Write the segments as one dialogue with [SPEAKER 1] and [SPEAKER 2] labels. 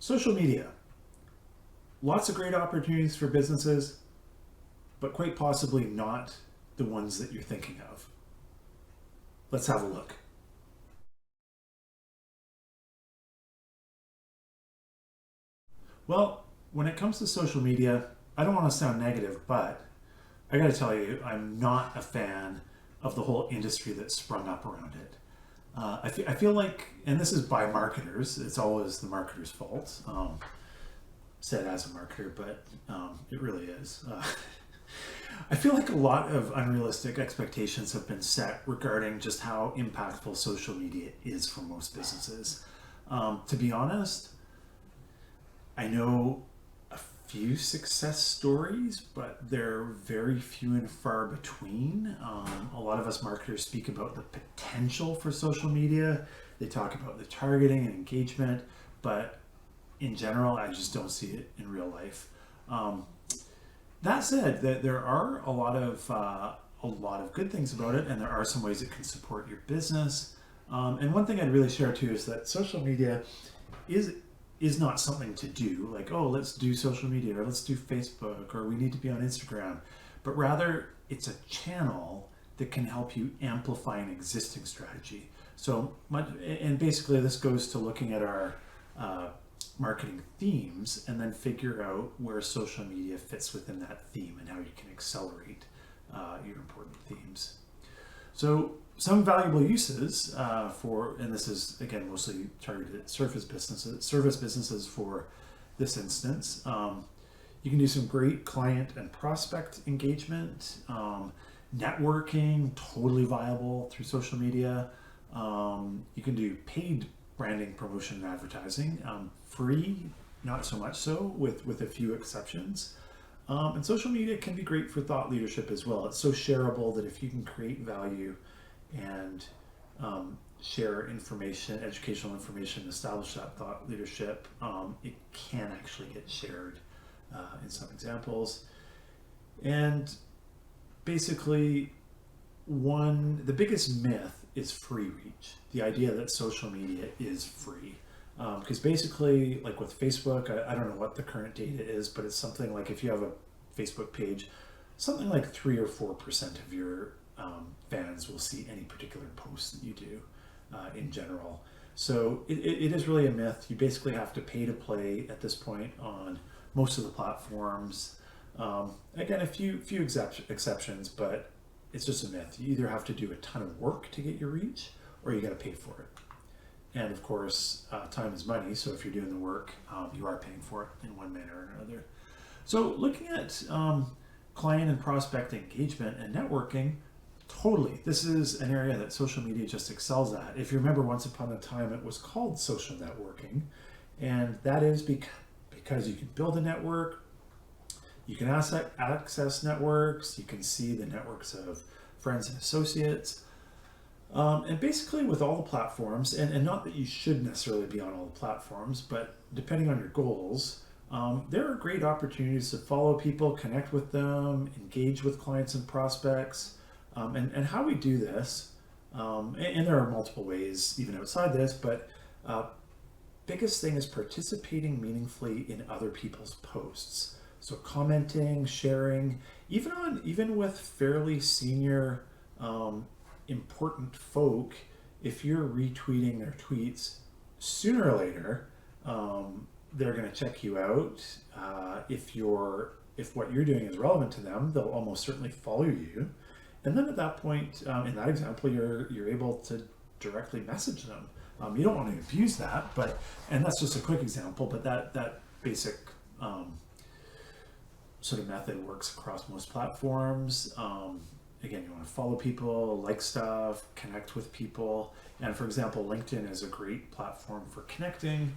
[SPEAKER 1] Social media, lots of great opportunities for businesses, but quite possibly not the ones that you're thinking of. Let's have a look. Well, when it comes to social media, I don't want to sound negative, but I got to tell you, I'm not a fan of the whole industry that's sprung up around it. I feel like, and this is by marketers, it's always the marketer's fault, said as a marketer, but it really is. I feel like a lot of unrealistic expectations have been set regarding just how impactful social media is for most businesses. To be honest, I know a few success stories, but they're very few and far between. A lot of us marketers speak about the potential for social media. They talk about the targeting and engagement, but in general, I just don't see it in real life. That said, that there are a lot of good things about it, and there are some ways it can support your business. And one thing I'd really share too is that social media is is not something to do like, oh, let's do social media or let's do Facebook or we need to be on Instagram, but rather it's a channel that can help you amplify an existing strategy. So much, and basically this goes to looking at our marketing themes and then figure out where social media fits within that theme and how you can accelerate your important themes. So some valuable uses and this is again mostly targeted at service businesses for this instance. You can do some great client and prospect engagement, networking, totally viable through social media. You can do paid branding, promotion, and advertising. Free, not so much so, with a few exceptions. And social media can be great for thought leadership as well. It's so shareable that if you can create value and share information, educational information, establish that thought leadership, it can actually get shared in some examples. And basically, the biggest myth is free reach. The idea that social media is free. Because basically, like with Facebook, I don't know what the current data is, but it's something like if you have a Facebook page, something like 3 or 4% of your fans will see any particular post that you do in general. So it is really a myth. You basically have to pay to play at this point on most of the platforms. Again, a few exceptions, but it's just a myth. You either have to do a ton of work to get your reach or you got to pay for it. And of course, time is money. So if you're doing the work, you are paying for it in one manner or another. So looking at client and prospect engagement and networking, totally. This is an area that social media just excels at. If you remember, once upon a time, it was called social networking. And that is because you can build a network, you can access networks, you can see the networks of friends and associates. And basically with all the platforms, and not that you should necessarily be on all the platforms, but depending on your goals, there are great opportunities to follow people, connect with them, engage with clients and prospects. And how we do this, and there are multiple ways even outside this, but biggest thing is participating meaningfully in other people's posts. So commenting, sharing, even with fairly senior important folk, if you're retweeting their tweets, sooner or later they're going to check you out. If what you're doing is relevant to them, they'll almost certainly follow you. And then at that point, in that example, you're able to directly message them. You don't want to abuse that, and that's just a quick example, but that basic sort of method works across most platforms. Again, you want to follow people, like stuff, connect with people. And for example, LinkedIn is a great platform for connecting.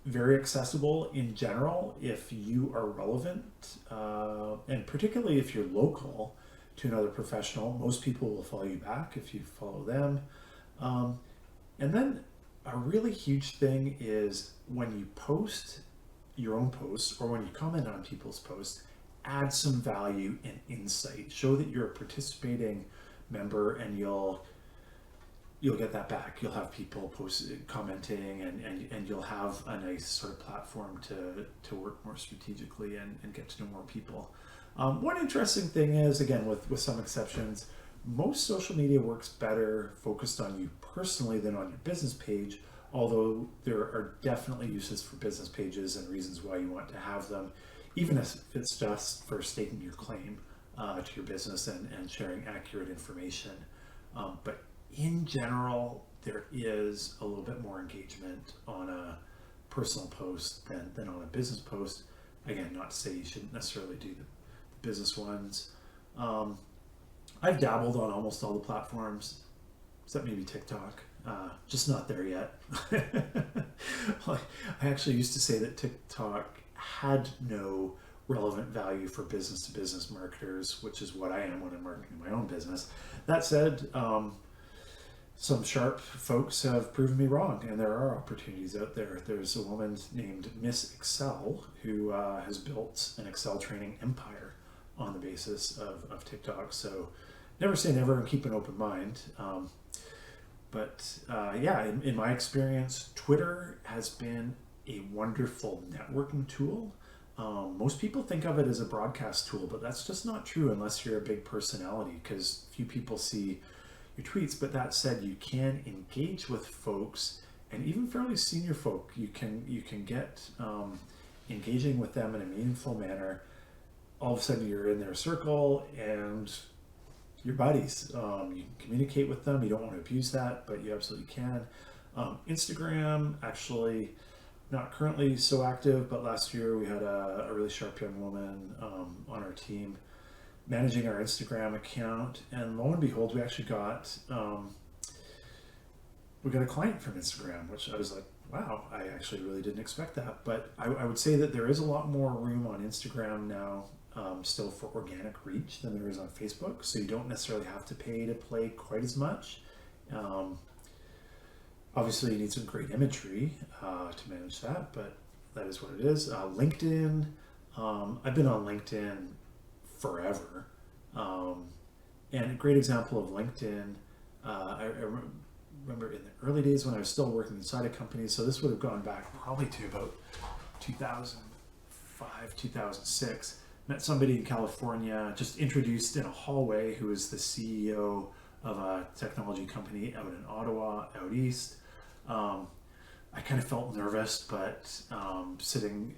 [SPEAKER 1] Very accessible in general if you are relevant, and particularly if you're local to another professional. Most people will follow you back if you follow them. And then a really huge thing is when you post your own posts or when you comment on people's posts, add some value and insight. Show that you're a participating member, and you'll you'll get that back. You'll have people commenting, and you'll have a nice sort of platform to work more strategically and get to know more people. One interesting thing is, again, with some exceptions, most social media works better focused on you personally than on your business page, although there are definitely uses for business pages and reasons why you want to have them, even if it's just for staking your claim to your business and sharing accurate information. But in general, there is a little bit more engagement on a personal post than on a business post. Again, not to say you shouldn't necessarily do the business ones. I've dabbled on almost all the platforms, except maybe TikTok. Just not there yet. I actually used to say that TikTok had no relevant value for business to business marketers, which is what I am when I'm marketing my own business. That said, some sharp folks have proven me wrong, and there are opportunities out there. There's a woman named Miss Excel who has built an Excel training empire on the basis of TikTok. So never say never and keep an open mind. In my experience, Twitter has been a wonderful networking tool. Most people think of it as a broadcast tool, but that's just not true unless you're a big personality, because few people see your tweets. But that said, you can engage with folks, and even fairly senior folk. You can get engaging with them in a meaningful manner. All of a sudden, you're in their circle and your buddies. You can communicate with them. You don't want to abuse that, but you absolutely can. Instagram, actually not currently so active, but last year we had a really sharp young woman on our team managing our Instagram account, and lo and behold, we actually got a client from Instagram, which I was like, wow, I actually really didn't expect that. But I would say that there is a lot more room on Instagram now, still, for organic reach than there is on Facebook. So you don't necessarily have to pay to play quite as much. Obviously, you need some great imagery to manage that, but that is what it is. LinkedIn, I've been on LinkedIn forever. And a great example of LinkedIn, I remember in the early days when I was still working inside a company, so this would have gone back probably to about 2005, 2006. Met somebody in California, just introduced in a hallway, who was the CEO of a technology company out in Ottawa, out east. I kind of felt nervous, but sitting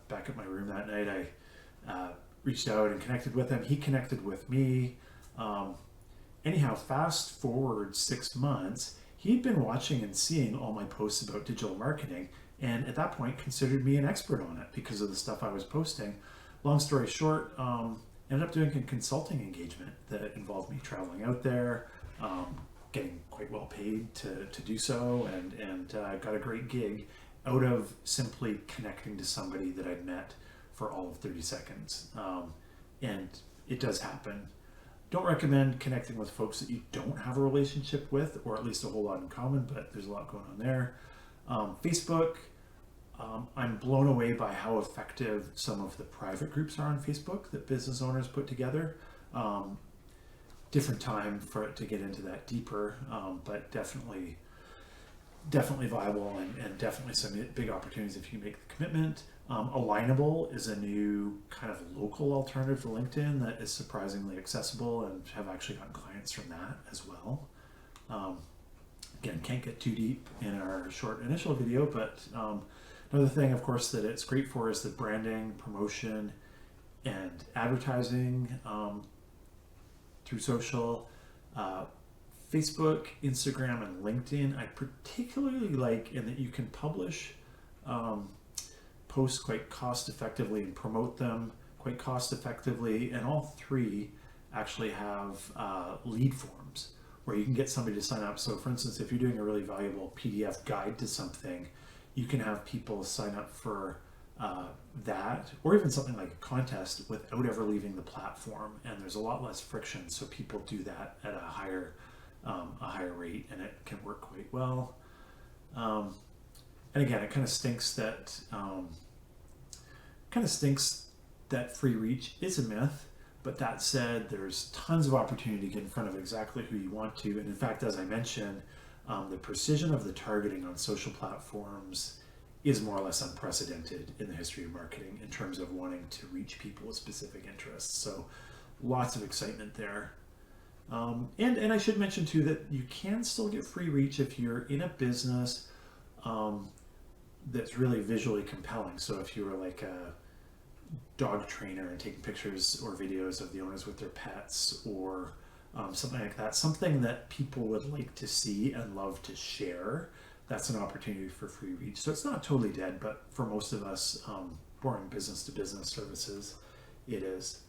[SPEAKER 1] back at my room that night, I reached out and connected with him. He connected with me. Anyhow, fast forward 6 months, he'd been watching and seeing all my posts about digital marketing, and at that point considered me an expert on it because of the stuff I was posting. Long story short, ended up doing a consulting engagement that involved me traveling out there, getting quite well paid to do so, and got a great gig out of simply connecting to somebody that I'd met for all of 30 seconds. And it does happen. Don't recommend connecting with folks that you don't have a relationship with, or at least a whole lot in common, but there's a lot going on there. Facebook, I'm blown away by how effective some of the private groups are on Facebook that business owners put together. Different time for it to get into that deeper, but definitely viable, and definitely some big opportunities if you make the commitment. Alignable is a new kind of local alternative to LinkedIn that is surprisingly accessible, and have actually gotten clients from that as well. Again, can't get too deep in our short initial video, but another thing, of course, that it's great for is the branding, promotion, and advertising through social. Facebook, Instagram, and LinkedIn I particularly like in that you can publish posts quite cost effectively and promote them quite cost effectively, and all three actually have lead forms where you can get somebody to sign up. So for instance, if you're doing a really valuable PDF guide to something, you can have people sign up for that, or even something like a contest, without ever leaving the platform, and there's a lot less friction, so people do that at a higher rate, and it can work quite well. And again, it kind of stinks that free reach is a myth. But that said, there's tons of opportunity to get in front of exactly who you want to. And in fact, as I mentioned, The precision of the targeting on social platforms is more or less unprecedented in the history of marketing in terms of wanting to reach people with specific interests. So lots of excitement there. And I should mention too that you can still get free reach if you're in a business that's really visually compelling. So if you were like a dog trainer and taking pictures or videos of the owners with their pets, or something like that, something that people would like to see and love to share, that's an opportunity for free reach. So it's not totally dead, but for most of us, boring business to business services, it is.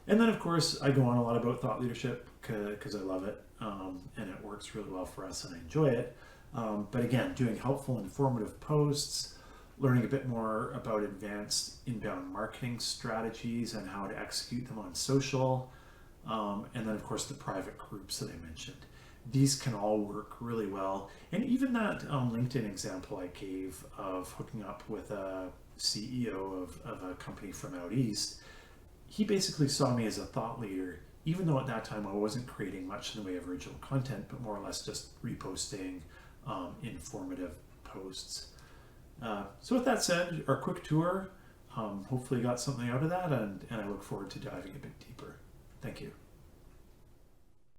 [SPEAKER 1] And then, of course, I go on a lot about thought leadership because I love it, and it works really well for us and I enjoy it. But again, doing helpful, informative posts, learning a bit more about advanced inbound marketing strategies and how to execute them on social, and then, of course, the private groups that I mentioned. These can all work really well. And even that LinkedIn example I gave of hooking up with a CEO of a company from out east, he basically saw me as a thought leader, even though at that time I wasn't creating much in the way of original content, but more or less just reposting informative posts. So with that said, our quick tour, hopefully you got something out of that, and I look forward to diving a bit deeper. Thank you.